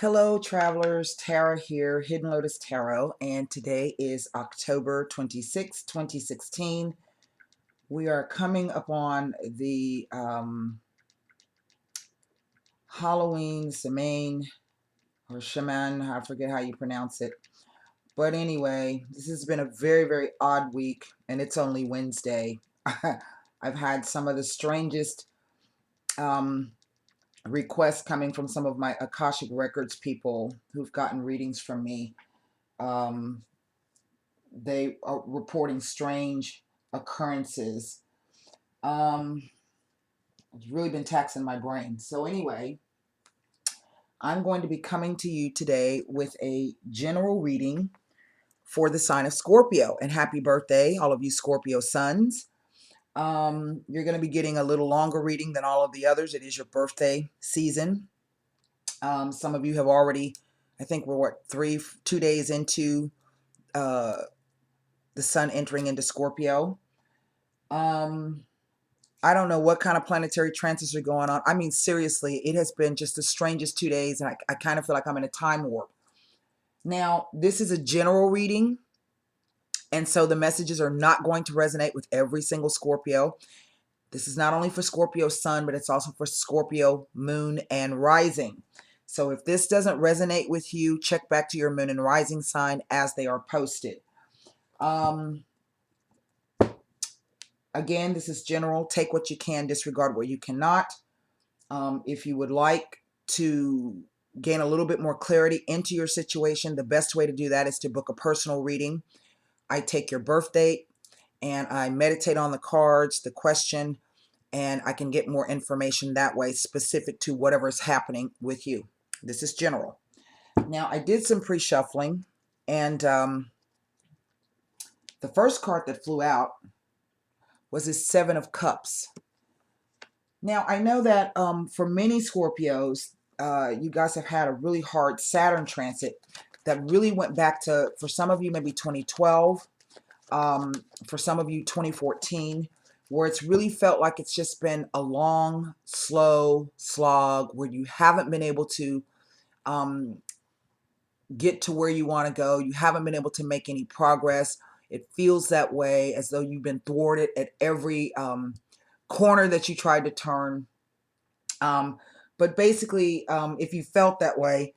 Hello, travelers. Tara here, Hidden Lotus Tarot, and today is October 26, 2016. We are coming upon the Halloween, Semaine, or Shaman, I forget how you pronounce it. But anyway, this has been a very, very odd week, and it's only Wednesday. I've had some of the strangest um, requests coming from some of my Akashic Records people who've gotten readings from me. Um, they are reporting strange occurrences. Um, it's really been taxing my brain. So anyway, I'm going to be coming to you today with a general reading for the sign of Scorpio. And happy birthday, all of you Scorpio sons. You're going to be getting a little longer reading than all of the others. It is your birthday season. Some of you have already, I think we're what, 2 days into uh, the sun entering into Scorpio. I don't know what kind of planetary transits are going on. I mean, seriously, it has been just the strangest 2 days, and I kind of feel like I'm in a time warp. Now, this is a general reading, and so the messages are not going to resonate with every single Scorpio. This is not only for Scorpio sun, but it's also for Scorpio moon and rising. So if this doesn't resonate with you, check back to your moon and rising sign as they are posted. Again, this is general. Take what you can, disregard what you cannot. If you would like to gain a little bit more clarity into your situation, the best way to do that is to book a personal reading. I take your birth date and I meditate on the cards, the question, and I can get more information that way specific to whatever is happening with you. This is general. Now, I did some pre-shuffling, and the first card that flew out was this Seven of Cups. Now, I know that for many Scorpios, you guys have had a really hard Saturn transit that really went back to, for some of you, maybe 2012, for some of you, 2014, where it's really felt like it's just been a long, slow slog where you haven't been able to get to where you want to go. You haven't been able to make any progress. It feels that way, as though you've been thwarted at every corner that you tried to turn. But basically, if you felt that way,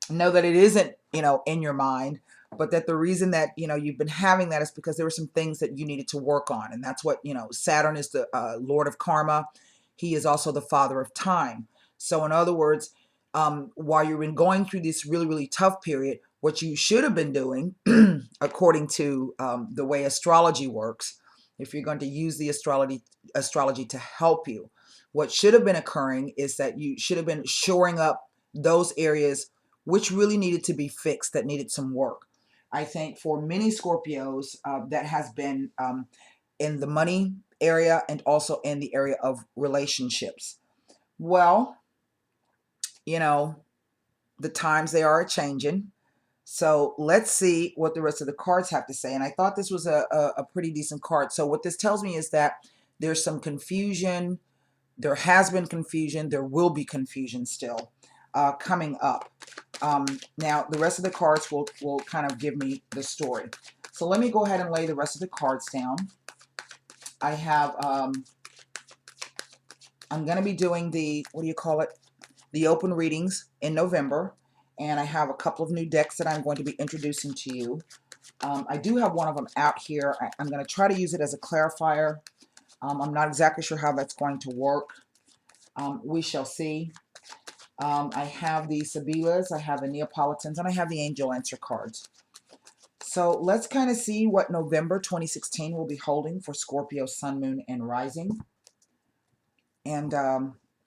know that it isn't, in your mind, but that the reason that, you've been having that is because there were some things that you needed to work on. And that's what, Saturn is the Lord of Karma. He is also the father of time. So in other words, while you've been going through this really, really tough period, what you should have been doing, according to the way astrology works, if you're going to use the astrology to help you, what should have been occurring is that you should have been shoring up those areas which really needed to be fixed, that needed some work. I think for many Scorpios, that has been in the money area and also in the area of relationships. Well, the times, they are changing. So let's see what the rest of the cards have to say. And I thought this was a pretty decent card. So what this tells me is that there's some confusion. There has been confusion. There will be confusion still coming up. Now, the rest of the cards will kind of give me the story. So let me go ahead and lay the rest of the cards down. I have, I'm going to be doing the, the open readings in November. And I have a couple of new decks that I'm going to be introducing to you. I do have one of them out here. I'm going to try to use it as a clarifier. I'm not exactly sure how that's going to work. We shall see. I have the Sibilas, I have the Neapolitans, and I have the Angel Answer cards. So let's kind of see what November 2016 will be holding for Scorpio, Sun, Moon, and Rising. And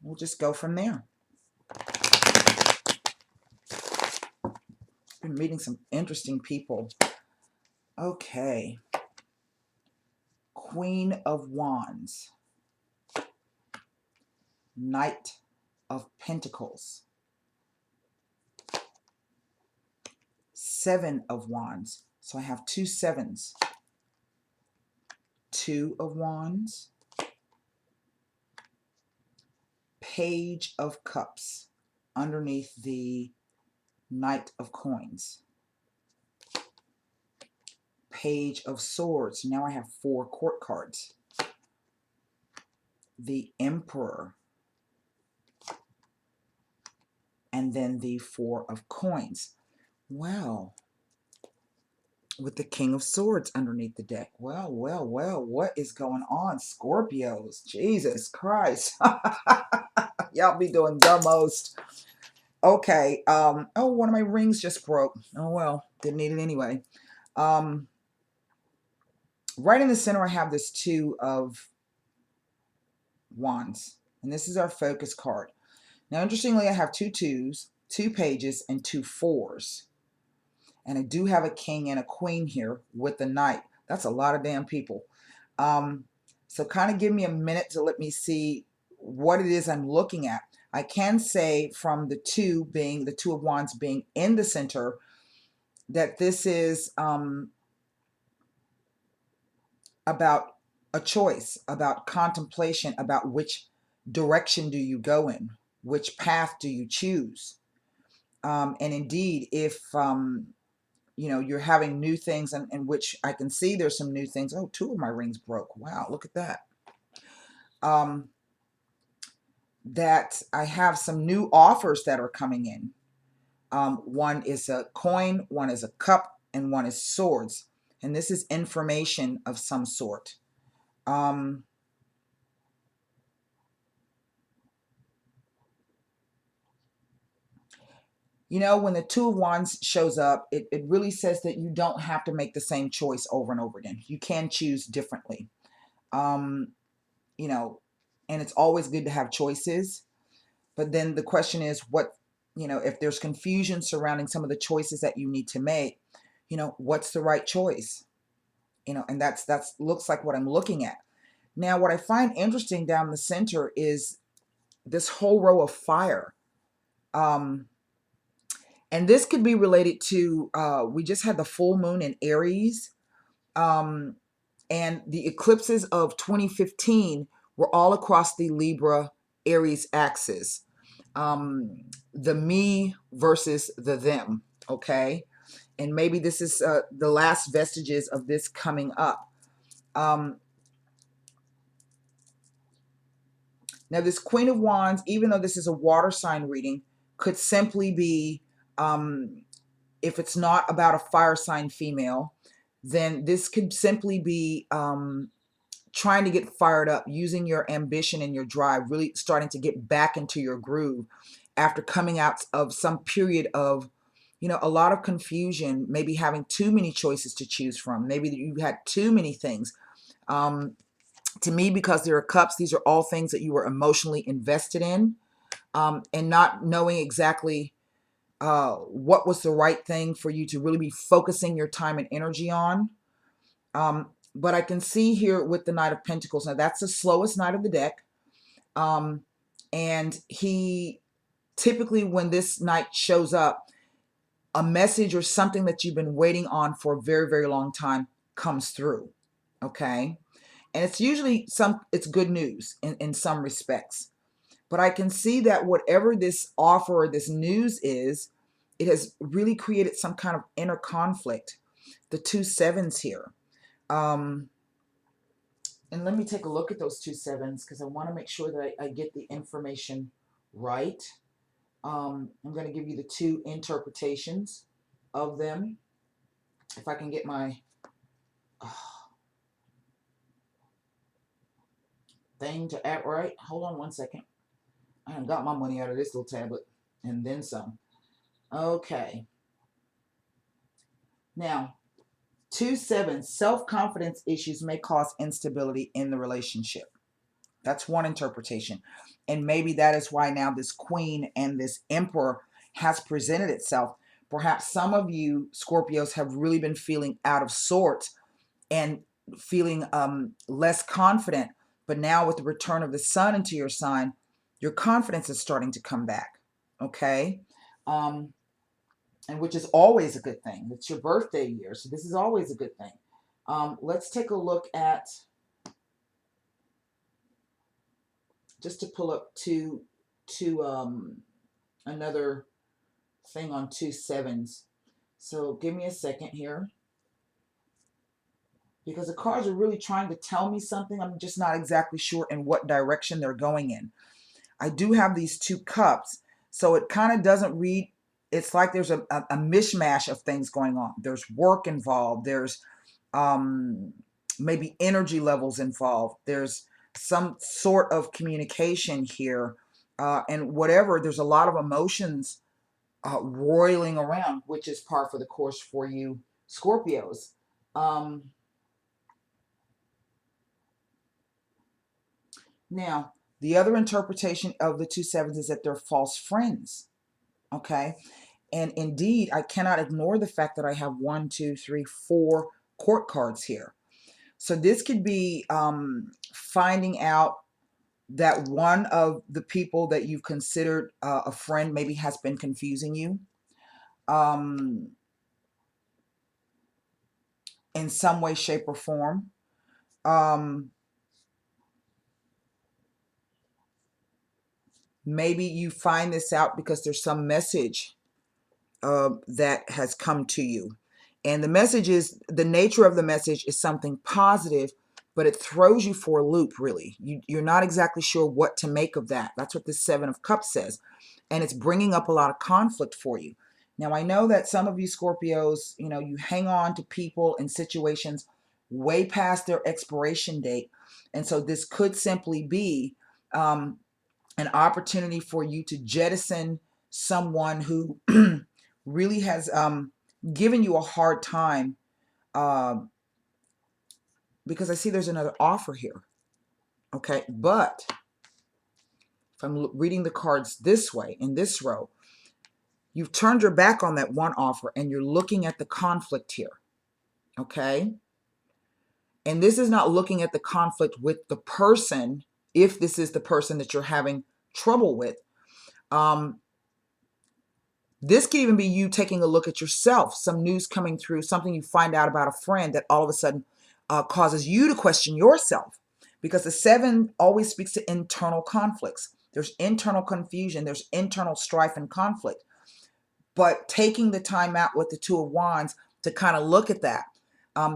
we'll just go from there. Been meeting some interesting people. Okay. Queen of Wands. Knight of Pentacles. Seven of Wands. So I have two sevens. Two of Wands. Page of Cups. underneath the Knight of Coins. Page of Swords. Now I have 4 court cards. The Emperor. And then the 4 of Coins. Wow. With the King of Swords underneath the deck. Well, well, well, what is going on, Scorpios? Jesus Christ. Y'all be doing the most. Okay. Oh, one of my rings just broke. Oh, well, didn't need it anyway. Right in the center, I have this 2 of Wands. And this is our focus card. Now, interestingly, I have 2 2s, 2 pages, and 2 4s. And I do have a king and a queen here with the knight. That's a lot of damn people. So kind of give me a minute to let me see what it is I'm looking at. I can say from the 2 being, the 2 of Wands being in the center, that this is about a choice, about contemplation, about which direction do you go in, which path do you choose. And indeed, if you know, you're having new things, in which I can see there's some new things. Oh, 2 of my rings broke. Wow, look at that. That I have some new offers that are coming in. One is a coin, one is a cup, and one is swords. And this is information of some sort. You know, when the 2 of Wands shows up, it really says that you don't have to make the same choice over and over again. You can choose differently. You know, and it's always good to have choices. But then the question is, what, you know, if there's confusion surrounding some of the choices that you need to make, you know, what's the right choice? You know, and that's looks like what I'm looking at. Now, what I find interesting down the center is this whole row of fire. And this could be related to, we just had the full moon in Aries. And the eclipses of 2015 were all across the Libra Aries axis. The me versus the them, okay? And maybe this is the last vestiges of this coming up. Now, this Queen of Wands, even though this is a water sign reading, could simply be, if it's not about a fire sign female, then this could simply be trying to get fired up, using your ambition and your drive, really starting to get back into your groove after coming out of some period of, you know, a lot of confusion, maybe having too many choices to choose from. Maybe you had too many things. To me, because there are cups, these are all things that you were emotionally invested in, and not knowing exactly what was the right thing for you to really be focusing your time and energy on. But I can see here with the Knight of Pentacles, now that's the slowest knight of the deck. And he typically, when this knight shows up, a message or something that you've been waiting on for a very, very long time comes through. Okay. And it's usually it's good news in some respects. But I can see that whatever this offer or this news is, it has really created some kind of inner conflict. The 2 sevens here. And let me take a look at those 2 sevens, because I want to make sure that I get the information right. I'm going to give you the 2 interpretations of them. If I can get my thing to act right. Hold on one second. I haven't got my money out of this little tablet and then some. Okay. Now, 2 sevens, self-confidence issues may cause instability in the relationship. That's one interpretation. And maybe that is why now this queen and this emperor has presented itself. Perhaps some of you Scorpios have really been feeling out of sorts and feeling less confident. But now with the return of the sun into your sign, your confidence is starting to come back. Okay. And which is always a good thing. It's your birthday year, so this is always a good thing. Let's take a look at, just to pull up two another thing on 2 sevens. So give me a second here, because the cards are really trying to tell me something. I'm just not exactly sure in what direction they're going in. I do have these 2 cups, so it kind of doesn't read. It's like there's a mishmash of things going on. There's work involved. There's maybe energy levels involved. There's some sort of communication here, and whatever. There's a lot of emotions roiling around, which is par for the course for you Scorpios. Now, the other interpretation of the 2 sevens is that they're false friends. Okay. And indeed, I cannot ignore the fact that I have 1, 2, 3, 4 court cards here. So this could be finding out that one of the people that you've considered a friend maybe has been confusing you in some way, shape, or form. Maybe you find this out because there's some message that has come to you. And the message is, the nature of the message is something positive, but it throws you for a loop, really. You're not exactly sure what to make of that. That's what the 7 of Cups says. And it's bringing up a lot of conflict for you. Now, I know that some of you Scorpios, you hang on to people and situations way past their expiration date. And so this could simply be an opportunity for you to jettison someone who really has given you a hard time, because I see there's another offer here. Okay, but if I'm reading the cards this way, in this row, you've turned your back on that one offer and you're looking at the conflict here. Okay, and this is not looking at the conflict with the person, if this is the person that you're having trouble with. This could even be you taking a look at yourself, some news coming through, something you find out about a friend that all of a sudden causes you to question yourself, because the 7 always speaks to internal conflicts. There's internal confusion, there's internal strife and conflict. But taking the time out with the 2 of Wands to kind of look at that,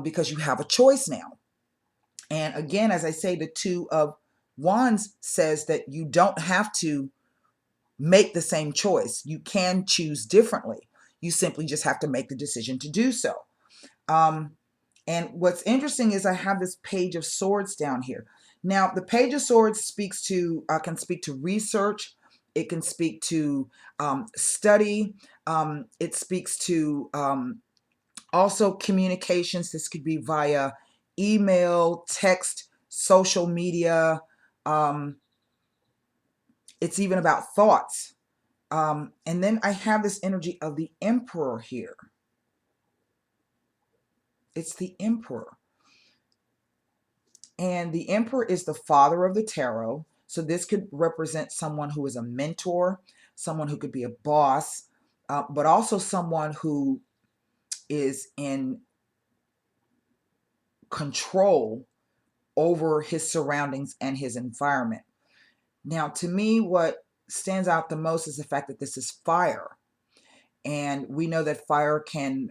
because you have a choice now. And again, as I say, the 2 of Wands says that you don't have to make the same choice. You can choose differently. You simply just have to make the decision to do so. And what's interesting is I have this Page of Swords down here. Now, the Page of Swords speaks to, can speak to research. It can speak to study. It speaks to also communications. This could be via email, text, social media. It's even about thoughts. And then I have this energy of the Emperor here. It's the Emperor. And the Emperor is the father of the tarot. So this could represent someone who is a mentor, someone who could be a boss, but also someone who is in control over his surroundings and his environment. Now, to me, what stands out the most is the fact that this is fire. And we know that fire can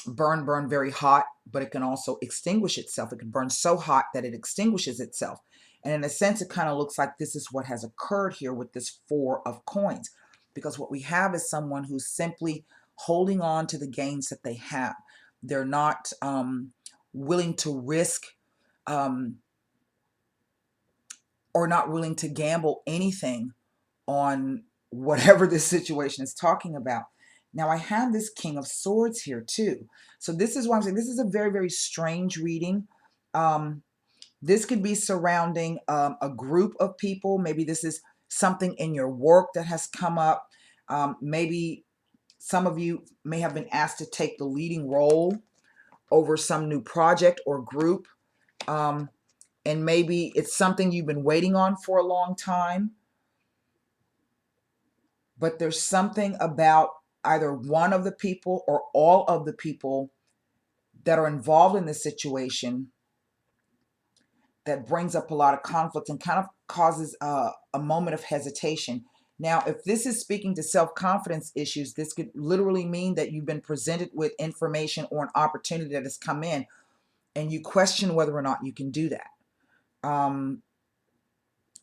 burn very hot, but it can also extinguish itself. It can burn so hot that it extinguishes itself. And in a sense, it kind of looks like this is what has occurred here with this 4 of Coins, because what we have is someone who's simply holding on to the gains that they have. They're not willing to risk or not willing to gamble anything on whatever this situation is talking about. Now, I have this King of Swords here too. So this is why I'm saying this is a very, very strange reading. This could be surrounding a group of people. Maybe this is something in your work that has come up. Maybe some of you may have been asked to take the leading role over some new project or group. And maybe it's something you've been waiting on for a long time. But there's something about either one of the people or all of the people that are involved in this situation that brings up a lot of conflict and kind of causes a moment of hesitation. Now, if this is speaking to self-confidence issues, this could literally mean that you've been presented with information or an opportunity that has come in and you question whether or not you can do that.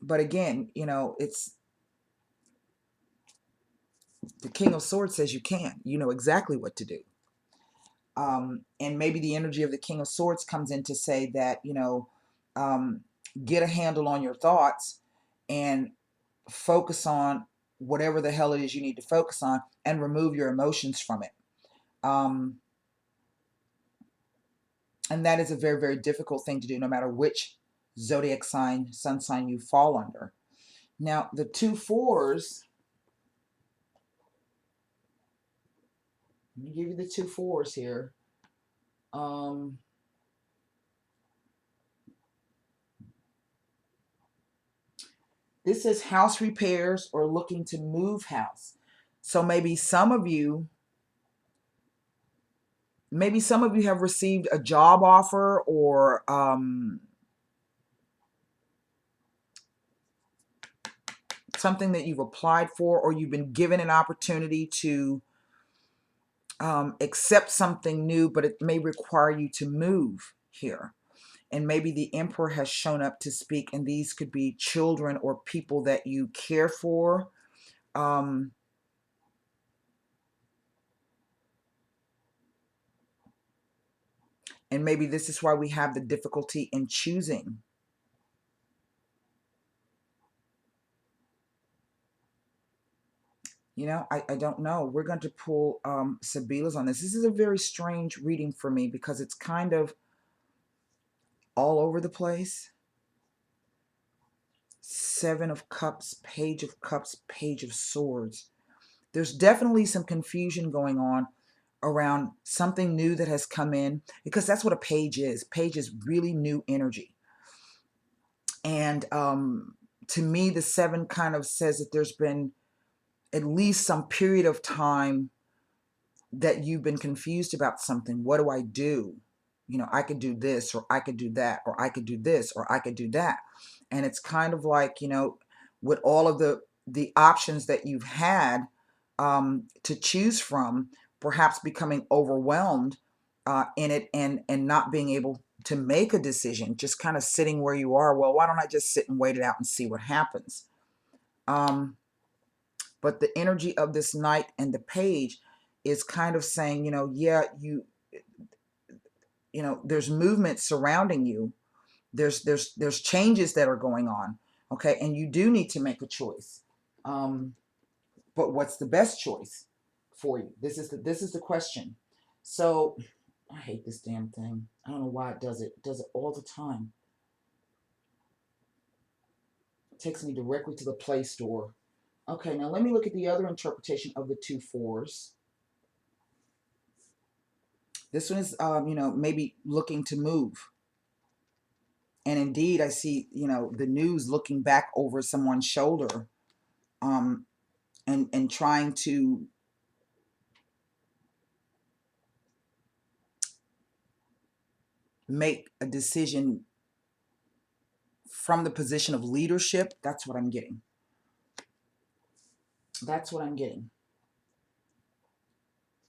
But again, you know, it's the King of Swords says you can. You know exactly what to do. And maybe the energy of the King of Swords comes in to say that, you know, get a handle on your thoughts and focus on whatever the hell it is you need to focus on and remove your emotions from it. And that is a very, very difficult thing to do no matter which zodiac sign, sun sign you fall under. Now, the 2 fours, let me give you the 2 fours here. This is house repairs or looking to move house. So maybe some of you have received a job offer or something that you've applied for, or you've been given an opportunity to accept something new, but it may require you to move here. And maybe the Emperor has shown up to speak, and these could be children or people that you care for. And maybe this is why we have the difficulty in choosing. You know, I don't know. We're going to pull Sabila's on this. This is a very strange reading for me because it's kind of all over the place. 7 of Cups, Page of Cups, Page of Swords. There's definitely some confusion going on around something new that has come in, because that's what a page is. Page is really new energy. And to me, the 7 kind of says that there's been at least some period of time that you've been confused about something. What do I do? You know, I could do this, or I could do that, or I could do this, or I could do that. And it's kind of like, you know, with all of the options that you've had to choose from, perhaps becoming overwhelmed in it and not being able to make a decision, just kind of sitting where you are. Well, why don't I just sit and wait it out and see what happens? But the energy of this Knight and the Page is kind of saying, you know, yeah, you know, there's movement surrounding you. There's changes that are going on. Okay. And you do need to make a choice. But what's the best choice for you? This is the question. So I hate this damn thing. I don't know why it does it. It does it all the time. It takes me directly to the Play Store. Okay, now let me look at the other interpretation of the 2 fours. This one is, you know, maybe looking to move. And indeed, I see, you know, the news looking back over someone's shoulder and trying to make a decision from the position of leadership. That's what I'm getting. That's what I'm getting.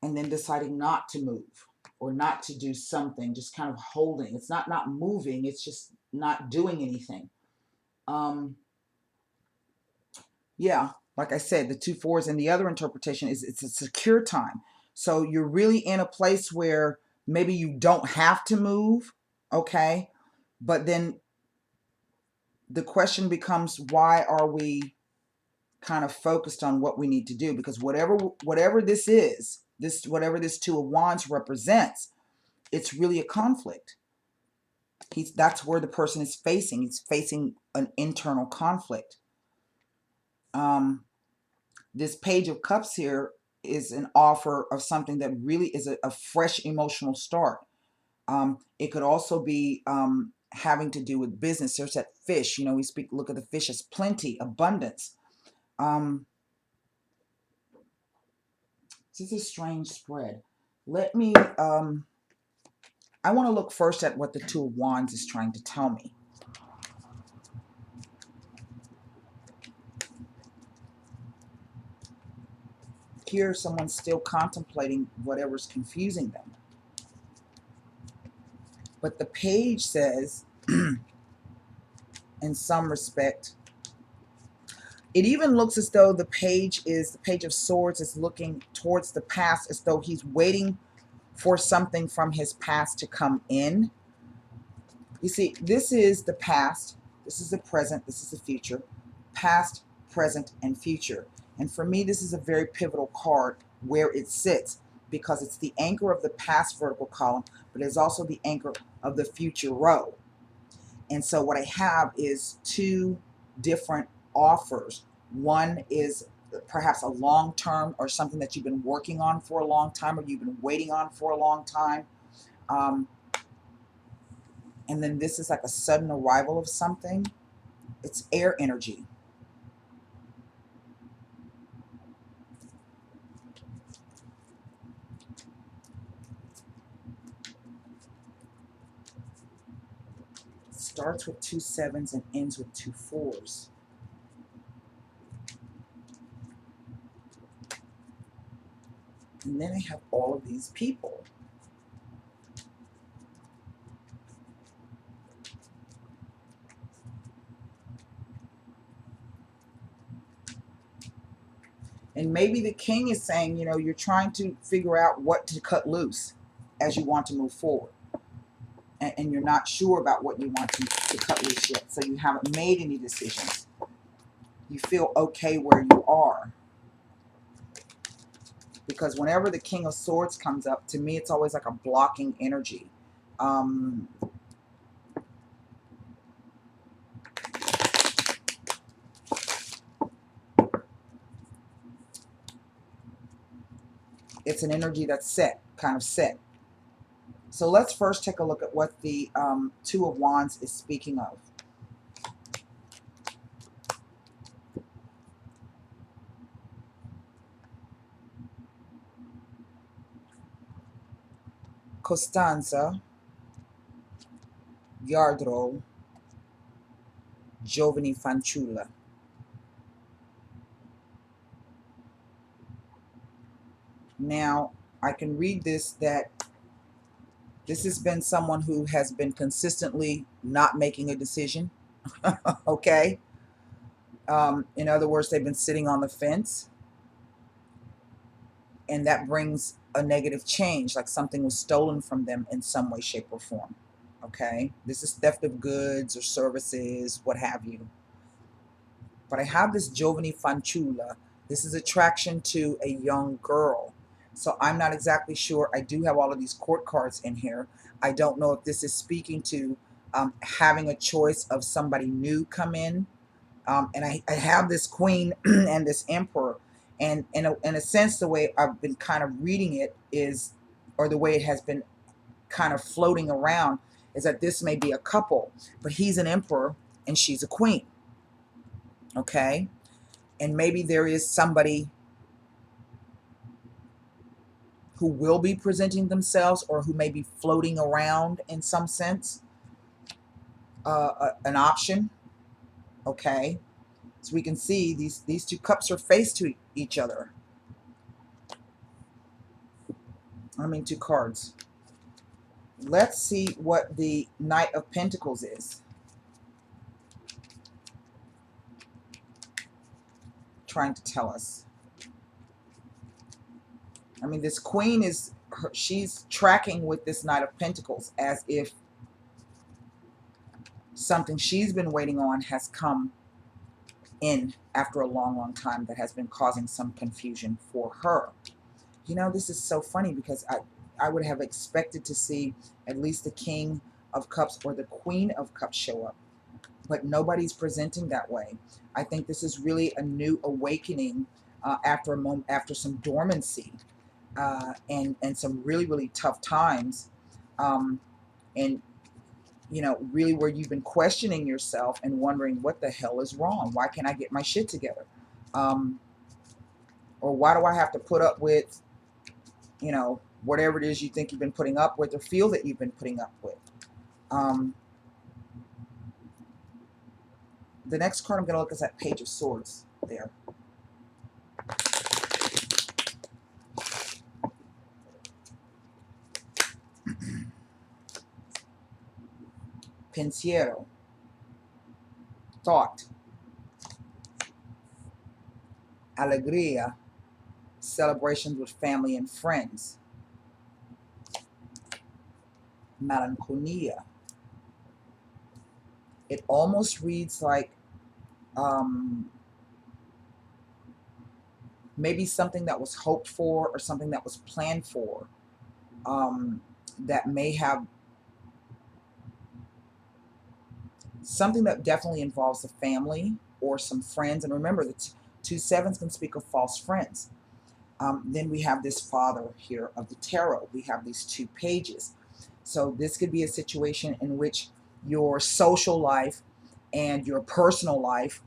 And then deciding not to move or not to do something, just kind of holding. It's not moving, it's just not doing anything. Yeah, like I said, the 2 fours, and the other interpretation is it's a secure time. So you're really in a place where maybe you don't have to move, okay? But then the question becomes, why are we kind of focused on what we need to do? Because whatever this is, whatever this 2 of Wands represents, it's really a conflict. That's where the person is facing. He's facing an internal conflict. This Page of Cups here is an offer of something that really is a fresh emotional start. It could also be having to do with business. There's that fish, you know, look at the fish as plenty, abundance. This is a strange spread. Let me, I want to look first at what the 2 of Wands is trying to tell me. Here, someone's still contemplating whatever's confusing them. But the page says, in some respect, it even looks as though the Page of Swords is looking towards the past, as though he's waiting for something from his past to come in. You see, this is the past, this is the present, this is the future. Past, present, and future. And for me, this is a very pivotal card where it sits, because it's the anchor of the past vertical column, but it's also the anchor of the future row. And so what I have is two different offers. One is perhaps a long term, or something that you've been working on for a long time, or you've been waiting on for a long time. And then this is like a sudden arrival of something. It's air energy. It starts with 2 7s and ends with 2 4s. And then I have all of these people. And maybe the king is saying, you know, you're trying to figure out what to cut loose as you want to move forward. And you're not sure about what you want to cut loose yet. So you haven't made any decisions. You feel okay where you are. Because whenever the King of Swords comes up, to me it's always like a blocking energy. It's an energy that's set, kind of set. So let's first take a look at what the Two of Wands is speaking of. Costanza, Yardro, Giovani Fanciulla. Now, I can read this that this has been someone who has been consistently not making a decision. Okay? In other words, they've been sitting on the fence. And that brings a negative change, like something was stolen from them in some way, shape, or form. Okay? This is theft of goods or services, what have you. But I have this Giovani Fanciulla. This is attraction to a young girl. So I'm not exactly sure. I do have all of these court cards in here. I don't know if this is speaking to having a choice of somebody new come in. And I have this queen and this emperor. And in a sense, the way I've been kind of reading it is, or the way it has been kind of floating around, is that this may be a couple. But he's an emperor and she's a queen. Okay? And maybe there is somebody who will be presenting themselves, or who may be floating around in some sense, an option. Okay, so we can see these two cups are faced to each other. I mean, two cards. Let's see what the Knight of Pentacles is trying to tell us. I mean, this queen is, she's tracking with this Knight of Pentacles as if something she's been waiting on has come in after a long, long time that has been causing some confusion for her. You know, this is so funny because I would have expected to see at least the King of Cups or the Queen of Cups show up, but nobody's presenting that way. I think this is really a new awakening after a moment, after some dormancy and some really, really tough times, and you know, really where you've been questioning yourself and wondering what the hell is wrong. Why can't I get my shit together? Or why do I have to put up with, you know, whatever it is you think you've been putting up with, or feel that you've been putting up with. The next card I'm going to look is that Page of Swords there. pensiero, thought, alegría, celebrations with family and friends, melancholia. It almost reads like maybe something that was hoped for or something that was planned for, that may have something that definitely involves the family or some friends. And remember, the two sevens can speak of false friends. Then we have this father here of the tarot. We have these two pages. So this could be a situation in which your social life and your personal life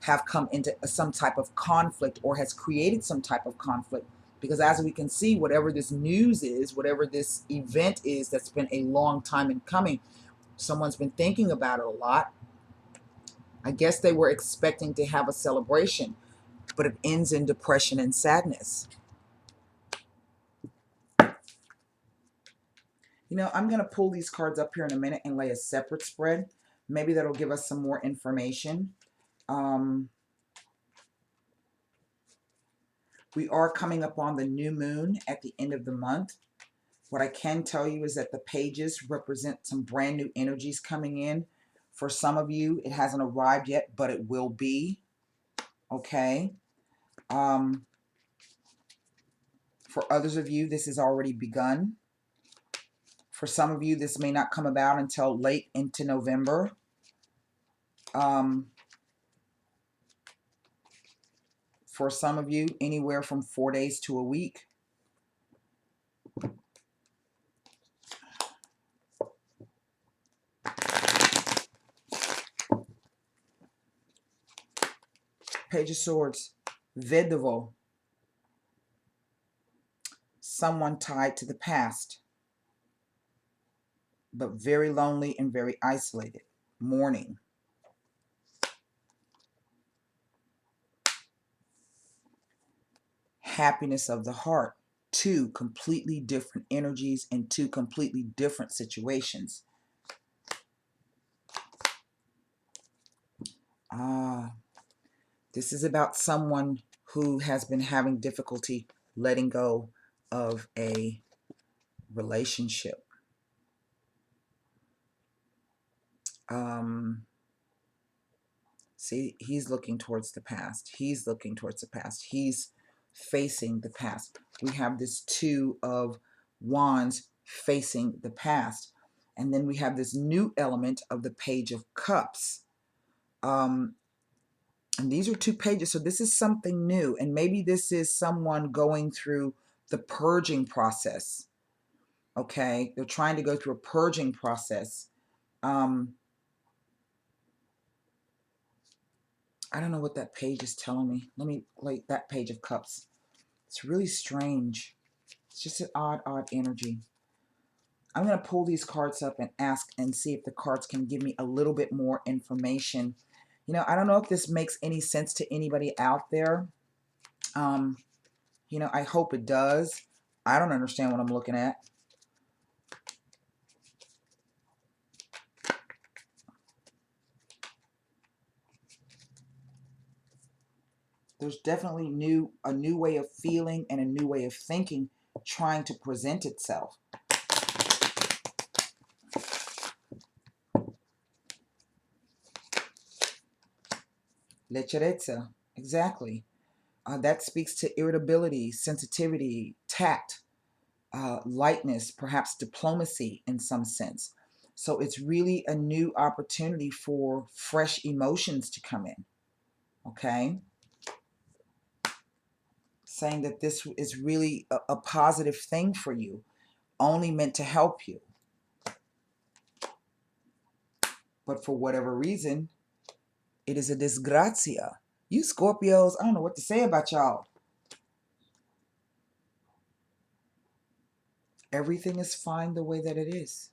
have come into some type of conflict, or has created some type of conflict. Because as we can see, whatever this news is, whatever this event is that's been a long time in coming, someone's been thinking about it a lot. I guess they were expecting to have a celebration, but it ends in depression and sadness. You know, I'm going to pull these cards up here in a minute and lay a separate spread. Maybe that'll give us some more information. We are coming up on the new moon at the end of the month. What I can tell you is that the pages represent some brand new energies coming in. For some of you, it hasn't arrived yet, but it will be. Okay. For others of you, this has already begun. For some of you, this may not come about until late into November. For some of you, anywhere from 4 days to a week. Page of Swords, Vedovo, someone tied to the past, but very lonely and very isolated. Mourning. Happiness of the heart. Two completely different energies and two completely different situations. This is about someone who has been having difficulty letting go of a relationship. See, he's looking towards the past. He's looking towards the past. He's facing the past. We have this Two of Wands facing the past. And then we have this new element of the Page of Cups. And these are two pages. So this is something new. And maybe this is someone going through the purging process. Okay. They're trying to go through a purging process. I don't know what that page is telling me. Let me like that Page of Cups. It's really strange. It's just an odd energy. I'm going to pull these cards up and ask and see if the cards can give me a little bit more information. You know, I don't know if this makes any sense to anybody out there. You know, I hope it does. I don't understand what I'm looking at. There's definitely a new way of feeling and a new way of thinking trying to present itself. Leggerezza, exactly. That speaks to irritability, sensitivity, tact, lightness, perhaps diplomacy in some sense. So it's really a new opportunity for fresh emotions to come in. Okay? Saying that this is really a positive thing for you, only meant to help you. But for whatever reason, it is a disgrazia. You Scorpios, I don't know what to say about y'all. Everything is fine the way that it is.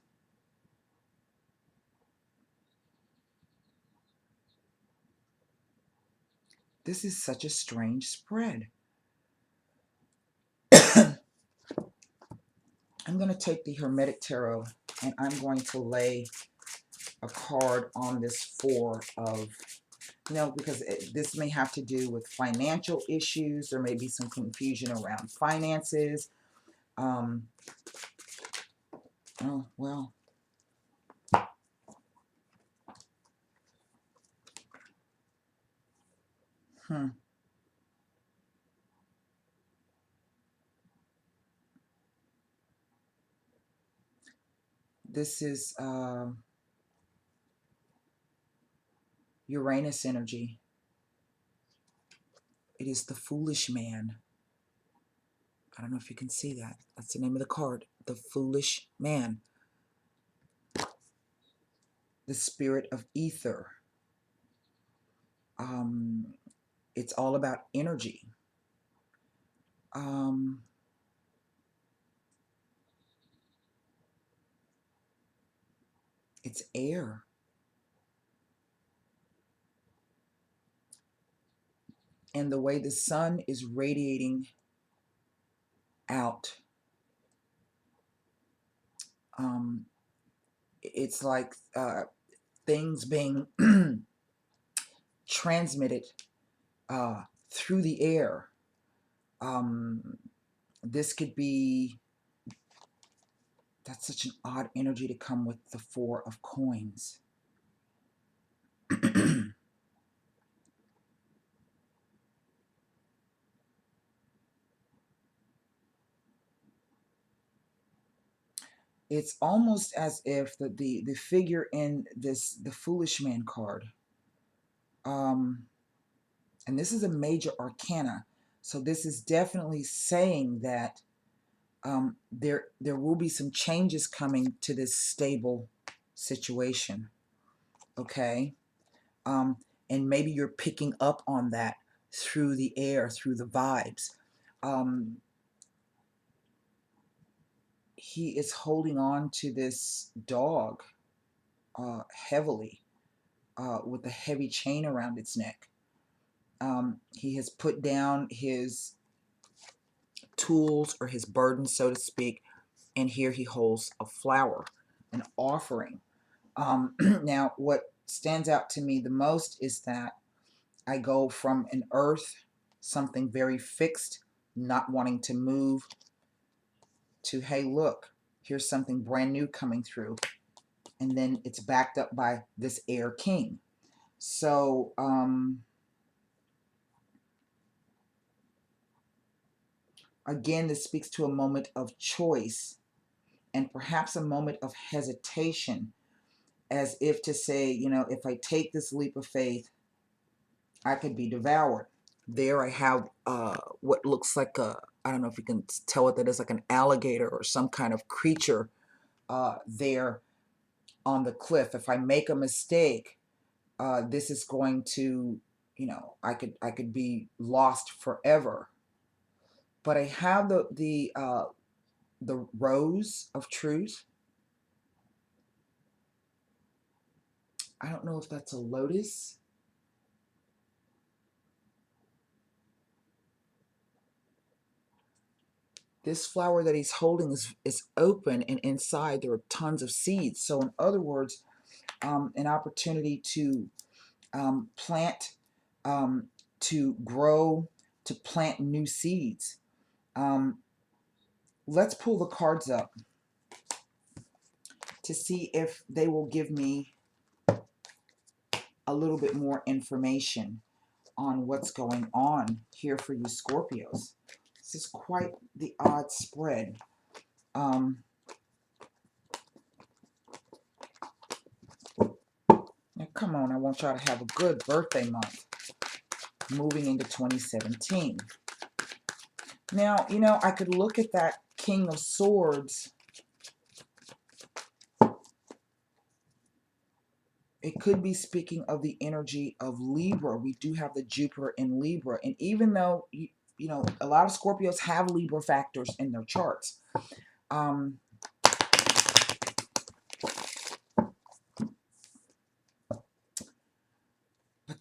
This is such a strange spread. I'm going to take the Hermetic Tarot and I'm going to lay a card on this Four of, no, because this may have to do with financial issues. There may be some confusion around finances. Oh, well. This is Uranus energy. It is the foolish man. I don't know if you can see that. That's the name of the card. The foolish man. The spirit of ether. It's all about energy. It's air. And the way the sun is radiating out, it's like things being transmitted through the air. This could be, that's such an odd energy to come with the Four of Coins. It's almost as if the figure in this, the Foolish Man card, and this is a major arcana, so this is definitely saying that there will be some changes coming to this stable situation, okay? And maybe you're picking up on that through the air, through the vibes. He is holding on to this dog heavily, with a heavy chain around its neck. He has put down his tools or his burden, so to speak, and here he holds a flower, an offering. Now, what stands out to me the most is that I go from an earth, something very fixed, not wanting to move, to, hey, look, here's something brand new coming through. And then it's backed up by this air king. So, again, this speaks to a moment of choice and perhaps a moment of hesitation, as if to say, you know, if I take this leap of faith, I could be devoured. There I have what looks like a, I don't know if you can tell what that is, like an alligator or some kind of creature there on the cliff. If I make a mistake, this is going to, you know, I could be lost forever. But I have the rose of truth. I don't know if that's a lotus. This flower that he's holding is open, and inside there are tons of seeds. So in other words, an opportunity to plant, to grow, to plant new seeds. Let's pull the cards up to see if they will give me a little bit more information on what's going on here for you Scorpios. This is quite the odd spread. Now come on, I want y'all to have a good birthday month moving into 2017. Now, you know, I could look at that King of Swords. It could be speaking of the energy of Libra. We do have the Jupiter in Libra. And even though, you know, a lot of Scorpios have Libra factors in their charts. But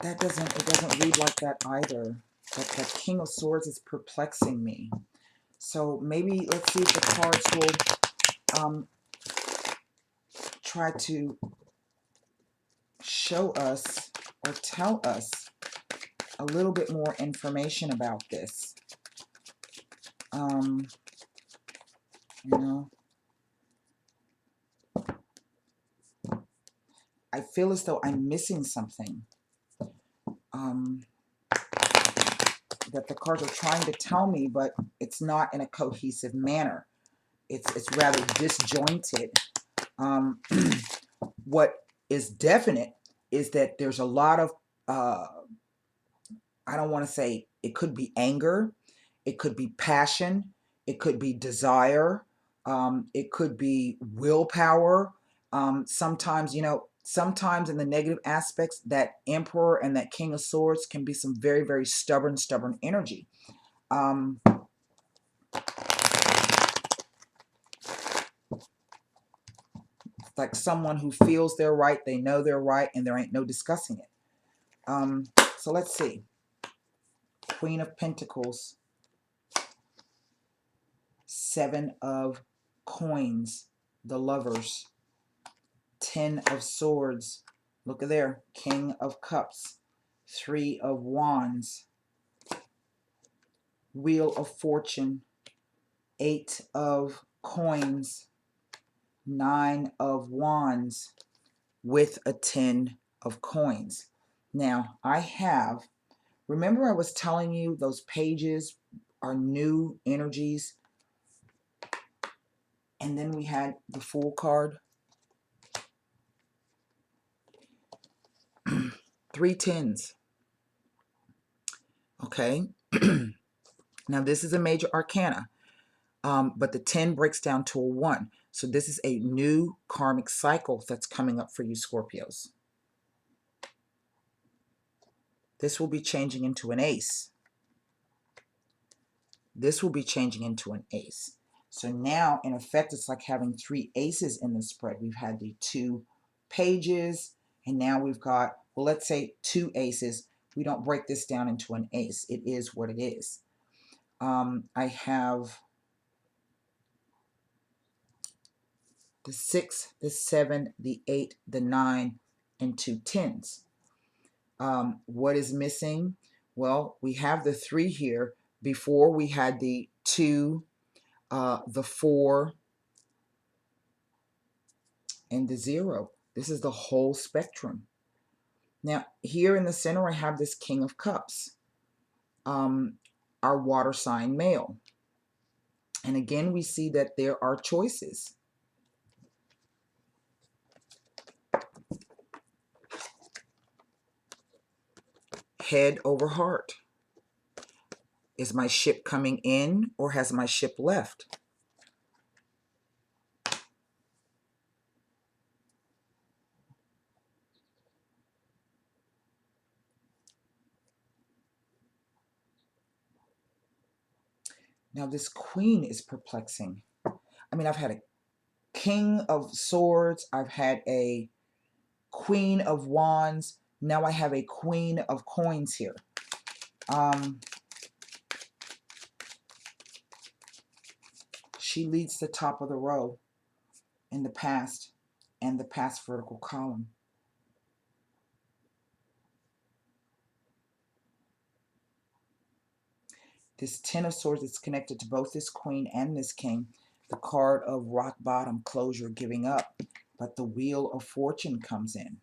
that it doesn't read like that either. That King of Swords is perplexing me. So maybe let's see if the cards will try to show us or tell us a little bit more information about this. You know, I feel as though I'm missing something that the cards are trying to tell me, but it's not in a cohesive manner. It's rather disjointed. What is definite is that there's a lot of, I don't want to say, it could be anger, it could be passion, it could be desire, it could be willpower. Sometimes, sometimes in the negative aspects, that Emperor and that King of Swords can be some very, very stubborn energy. Like someone who feels they're right, they know they're right, and there ain't no discussing it. So let's see. Queen of Pentacles, Seven of Coins, the Lovers, Ten of Swords, look at there, King of Cups, Three of Wands, Wheel of Fortune, Eight of Coins, Nine of Wands, with a 10 of coins. Now, remember I was telling you those pages are new energies, and then we had the Fool card. 3 tens. Okay. Now, this is a major arcana, but the 10 breaks down to a 1. So this is a new karmic cycle that's coming up for you, Scorpios. This will be changing into an ace. This will be changing into an ace. So now, in effect, it's like having 3 aces in the spread. We've had the 2 pages, and now we've got, well, let's say 2 aces. We don't break this down into an ace. It is what it is. I have the 6, the 7, the 8, the 9, and 2 tens. What is missing? Well, we have the 3 here. Before we had the 2, the 4, and the 0. This is the whole spectrum. Now, here in the center, I have this King of Cups, our water sign male. And again, we see that there are choices. Head over heart. Is my ship coming in, or has my ship left? Now, this Queen is perplexing. I mean, I've had a King of Swords. I've had a Queen of Wands. Now I have a Queen of Coins here. She leads the top of the row in the past and the past vertical column. This Ten of Swords is connected to both this Queen and this King. The card of rock bottom, closure, giving up. But the Wheel of Fortune comes in.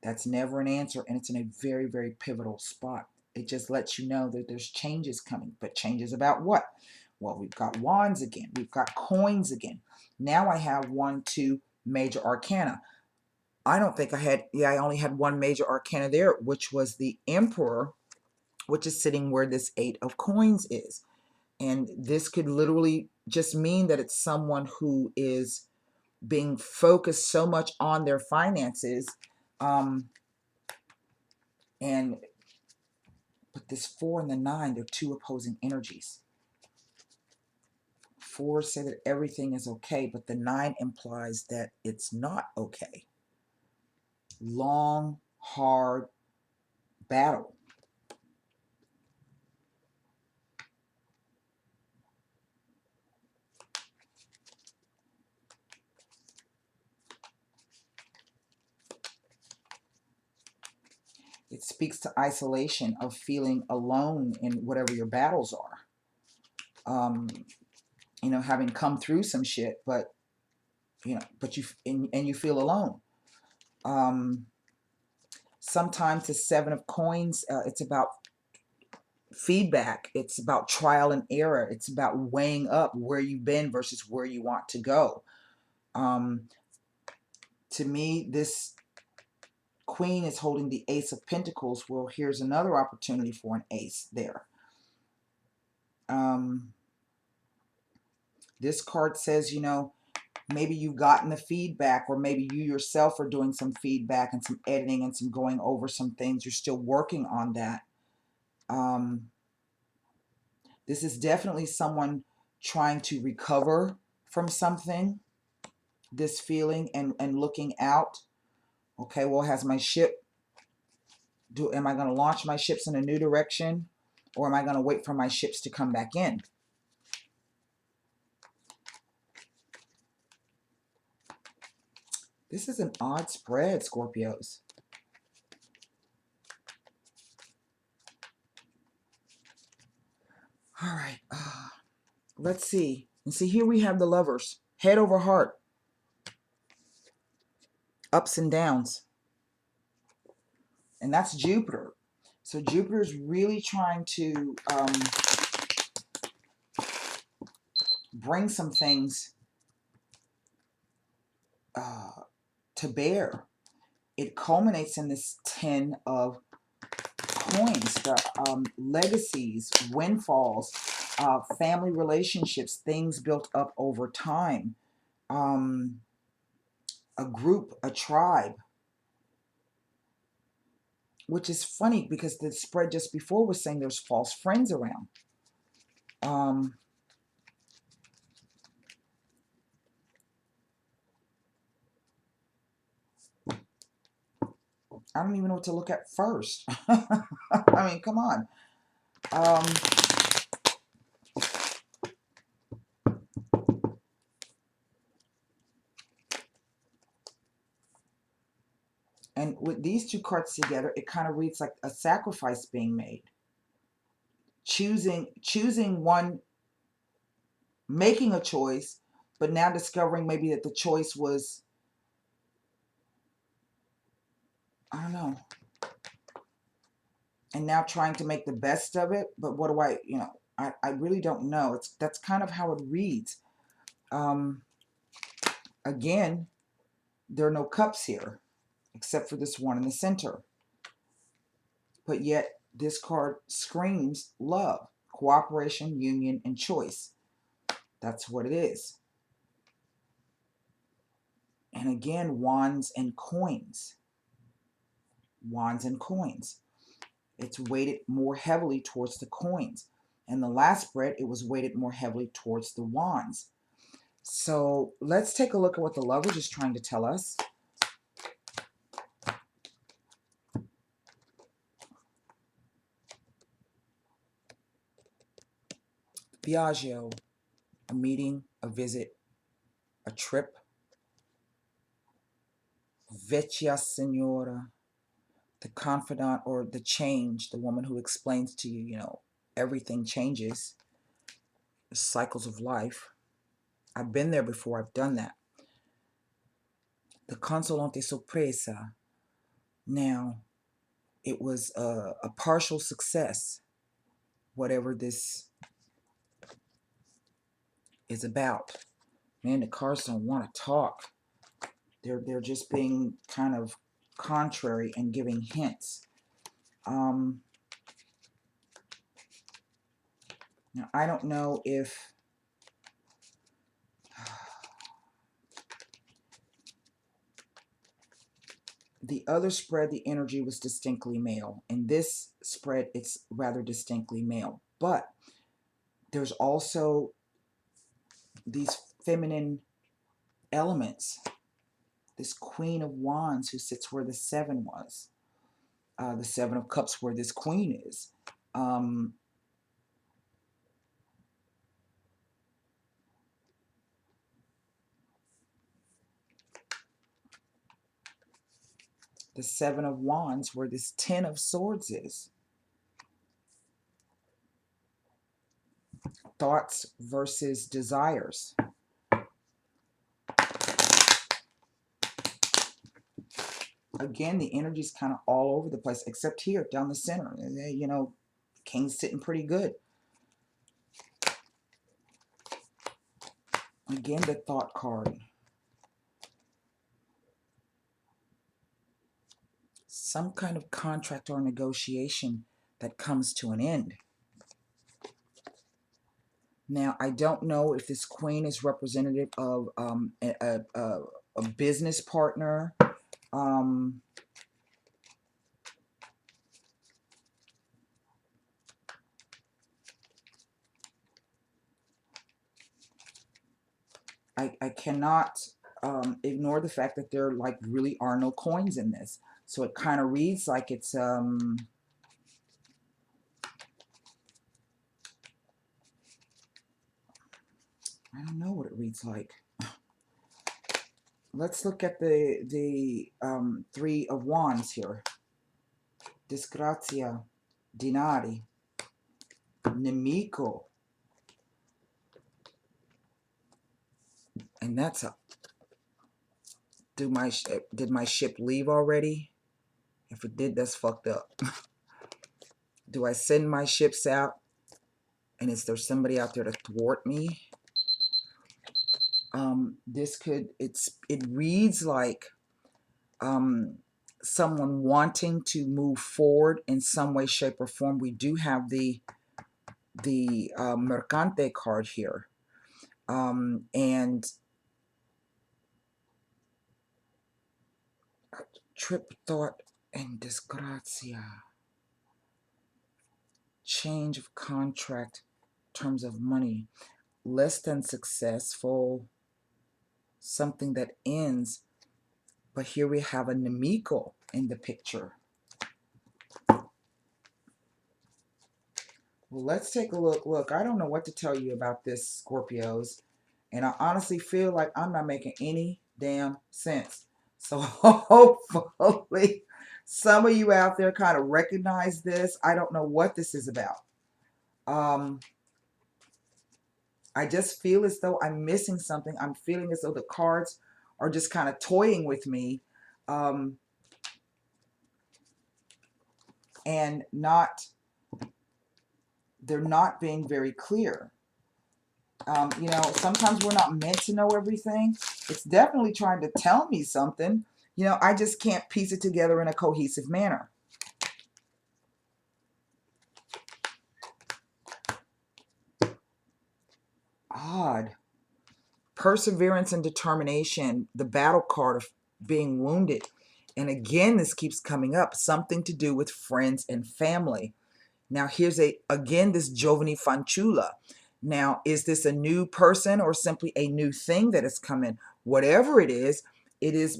That's never an answer, and it's in a very, very pivotal spot. It just lets you know that there's changes coming. But changes about what? Well, we've got wands again. We've got coins again. Now I have 1, 2 major arcana. I don't think I had, I only had 1 major arcana there, which was the Emperor, which is sitting where this 8 of coins is. And this could literally just mean that it's someone who is being focused so much on their finances. But this 4 and the 9, they're 2 opposing energies. 4 say that everything is okay, but the 9 implies that it's not okay. Long, hard battle. It speaks to isolation, of feeling alone in whatever your battles are. You know, having come through some shit, but you know, but and you feel alone. Sometimes the Seven of Coins, it's about feedback. It's about trial and error. It's about weighing up where you've been versus where you want to go. To me, this Queen is holding the Ace of Pentacles. Well, here's another opportunity for an ace there. This card says, you know, maybe you've gotten the feedback, or maybe you yourself are doing some feedback and some editing and some going over some things. You're still working on that. This is definitely someone trying to recover from something, this feeling, and looking out. Okay, well, has my ship, am I going to launch my ships in a new direction, or am I going to wait for my ships to come back in? This is an odd spread, Scorpios. All right, let's see. And see, here we have the Lovers. Head over heart. Ups and downs. And that's Jupiter. So Jupiter's really trying to bring some things to bear. It culminates in this 10 of Coins, the legacies, windfalls, family relationships, things built up over time, a group, a tribe, which is funny because the spread just before was saying there's false friends around. I don't even know what to look at first. I mean, come on. And with these two cards together, it kind of reads like a sacrifice being made. Choosing one, making a choice, but now discovering maybe that the choice was, I don't know. And now trying to make the best of it. But what do I, you know, I really don't know. That's kind of how it reads. Again, there are no cups here, except for this one in the center. But yet, this card screams love, cooperation, union, and choice. That's what it is. And again, wands and coins. Wands and coins. It's weighted more heavily towards the coins. And the last spread, it was weighted more heavily towards the wands. So let's take a look at what the Lovers is trying to tell us. Viaggio, a meeting, a visit, a trip. Vecchia Signora, the confidant or the change, the woman who explains to you, you know, everything changes. The cycles of life. I've been there before. I've done that. The Consolante Sorpresa. Now, it was a partial success, whatever this is about. Man, the cards don't want to talk. They're just being kind of contrary and giving hints. Now, I don't know if the other spread, the energy was distinctly male. In this spread, it's rather distinctly male. But there's also these feminine elements. This Queen of Wands who sits where the 7 was. The 7 of Cups where this Queen is. the Seven of Wands, where this Ten of Swords is. Thoughts versus desires. Again, the energy is kind of all over the place, except here, down the center. You know, King's sitting pretty good. Again, the Thought card. Some kind of contract or negotiation that comes to an end. Now, I don't know if this Queen is representative of a business partner. I cannot ignore the fact that there like really are no coins in this. So it kind of reads like it's I don't know what it reads like. Let's look at the Three of Wands here. Disgrazia, dinari, nemico. And that's a... did my ship leave already? If it did, that's fucked up. Do I send my ships out? And is there somebody out there to thwart me? This could, it reads like someone wanting to move forward in some way, shape, or form. We do have the Mercante card here. And trip, thought, and disgrazia. Change of contract, terms of money, less than successful, something that ends. But here we have a nemico in the picture. Well, let's take a look. Look, I don't know what to tell you about this, Scorpios. And I honestly feel like I'm not making any damn sense. So hopefully some of you out there kind of recognize this. I don't know what this is about. I just feel as though I'm missing something. I'm feeling as though the cards are just kind of toying with me. And they're not being very clear. You know, sometimes we're not meant to know everything. It's definitely trying to tell me something. You know, I just can't piece it together in a cohesive manner. Odd. Perseverance and determination, the battle card of being wounded. And again, this keeps coming up. Something to do with friends and family. Now, here's again, this Giovani Fanciulla. Now, is this a new person or simply a new thing that has come in? Whatever it is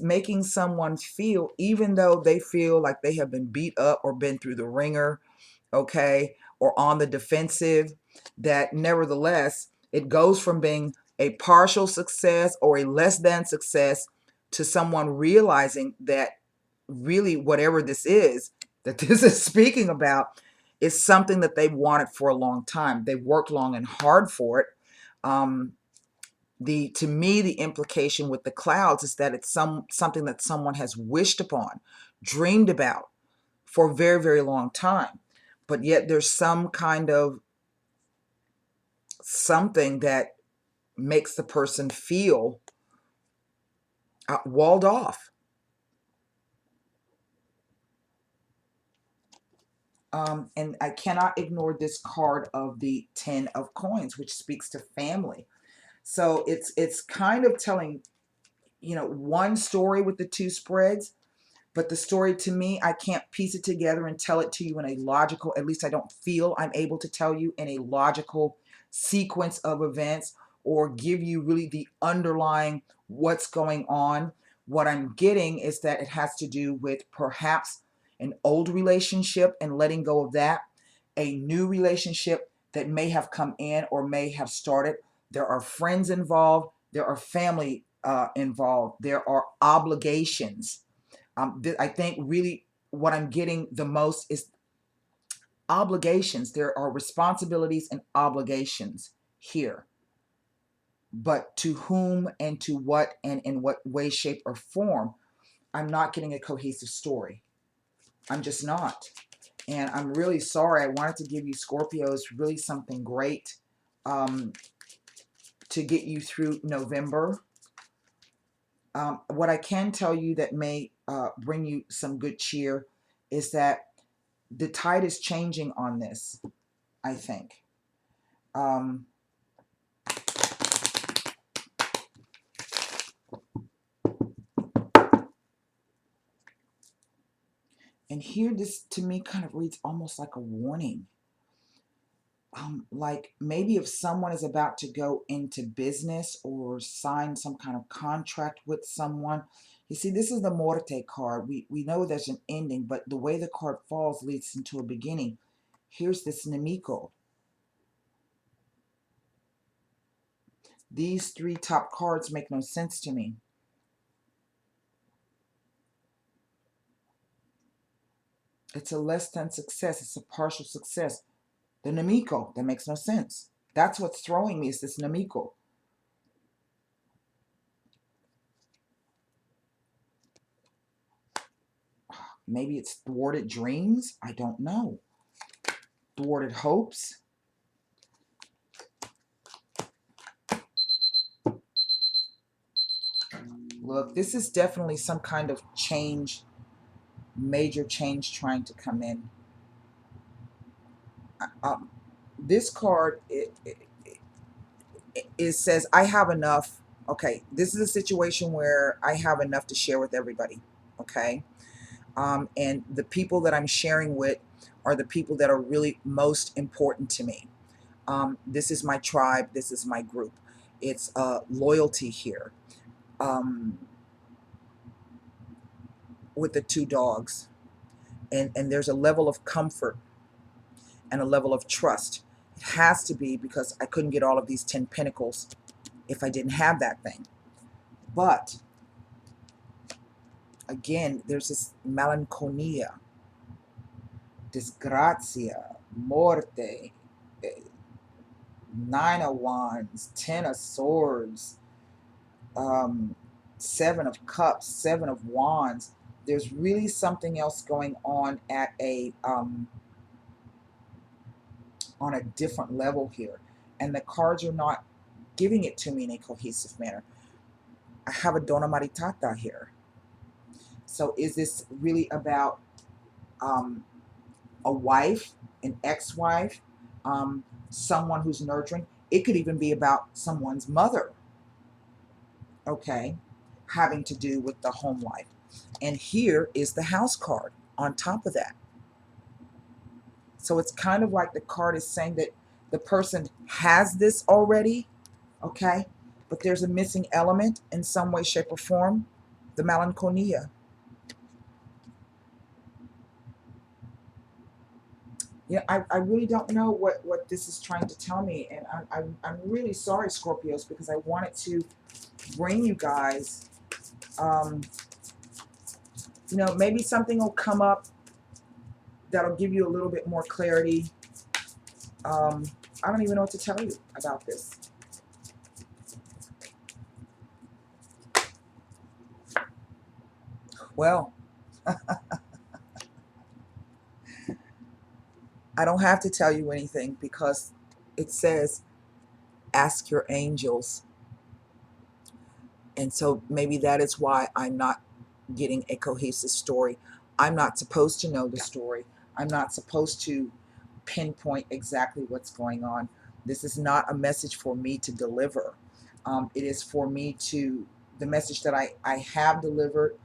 making someone feel, even though they feel like they have been beat up or been through the ringer, okay, or on the defensive, that nevertheless, it goes from being a partial success or a less than success to someone realizing that really whatever this is that this is speaking about is something that they've wanted for a long time. They've worked long and hard for it. To me, the implication with the clouds is that it's something that someone has wished upon, dreamed about for a very, very long time. But yet there's some kind of something that makes the person feel walled off. And I cannot ignore this card of the Ten of Coins, which speaks to family. So it's kind of telling, you know, one story with the two spreads, but the story to me, I can't piece it together and tell it to you in a logical, at least I don't feel I'm able to tell you in a logical sequence of events or give you really the underlying what's going on. What I'm getting is that it has to do with perhaps an old relationship and letting go of that, a new relationship that may have come in or may have started. There are friends involved. There are family involved. There are obligations. I think really what I'm getting the most is obligations. There are responsibilities and obligations here. But to whom and to what and in what way, shape, or form, I'm not getting a cohesive story. I'm just not. And I'm really sorry. I wanted to give you Scorpios really something great to get you through November. What I can tell you that may bring you some good cheer is that the tide is changing on this, I think. And here, this to me kind of reads almost like a warning. Like maybe if someone is about to go into business or sign some kind of contract with someone. You see, this is the Morte card. We know there's an ending, but the way the card falls leads into a beginning. Here's this Nemico. These three top cards make no sense to me. It's a less than success. It's a partial success. The Nemico, that makes no sense. That's what's throwing me, is this Nemico. Maybe it's thwarted dreams. I don't know. Thwarted hopes. Look, this is definitely some kind of change, major change trying to come in. This card, it says, I have enough. Okay, this is a situation where I have enough to share with everybody. Okay. And the people that I'm sharing with are the people that are really most important to me. This is my tribe. This is my group. It's loyalty here. With the two dogs. And there's a level of comfort and a level of trust. It has to be, because I couldn't get all of these 10 pentacles if I didn't have that thing. But again, there's this melancholia, disgrazia, morte, 9 of wands, 10 of swords, 7 of cups, 7 of wands. There's really something else going on at a on a different level here, and the cards are not giving it to me in a cohesive manner. I have a Donna Maritata here. So is this really about a wife, an ex-wife, someone who's nurturing? It could even be about someone's mother, okay, having to do with the home life. And here is the house card on top of that. So it's kind of like the card is saying that the person has this already, okay, but there's a missing element in some way, shape, or form, the melancholia. Yeah, I really don't know what this is trying to tell me, and I'm really sorry, Scorpios, because I wanted to bring you guys, you know, maybe something will come up that'll give you a little bit more clarity. I don't even know what to tell you about this. Well, I don't have to tell you anything, because it says, ask your angels. And so maybe that is why I'm not getting a cohesive story. I'm not supposed to know the story. I'm not supposed to pinpoint exactly what's going on. This is not a message for me to deliver. It is for me to, the message that I have delivered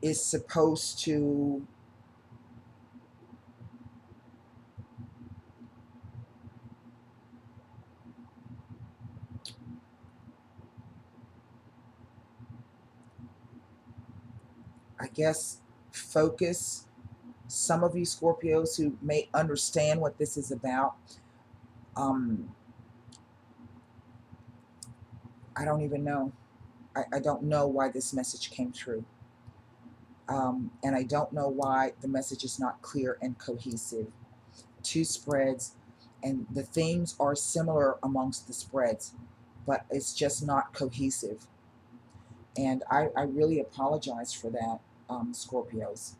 is supposed to I guess focus some of you Scorpios who may understand what this is about. I don't even know. I don't know why this message came through. And I don't know why the message is not clear and cohesive. Two spreads, and the themes are similar amongst the spreads, but it's just not cohesive. And I really apologize for that, Scorpios.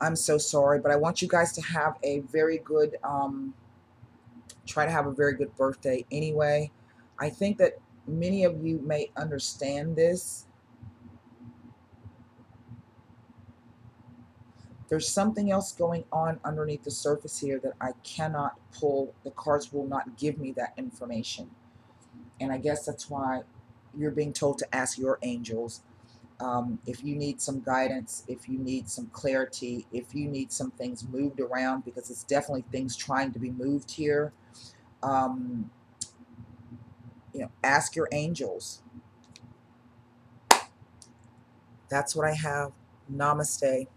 I'm so sorry, but I want you guys to have a very good, try to have a very good birthday anyway. I think that many of you may understand this. There's something else going on underneath the surface here that I cannot pull. The cards will not give me that information. And I guess that's why you're being told to ask your angels. If you need some guidance, if you need some clarity, if you need some things moved around, because it's definitely things trying to be moved here, um, ask your angels. That's what I have. Namaste.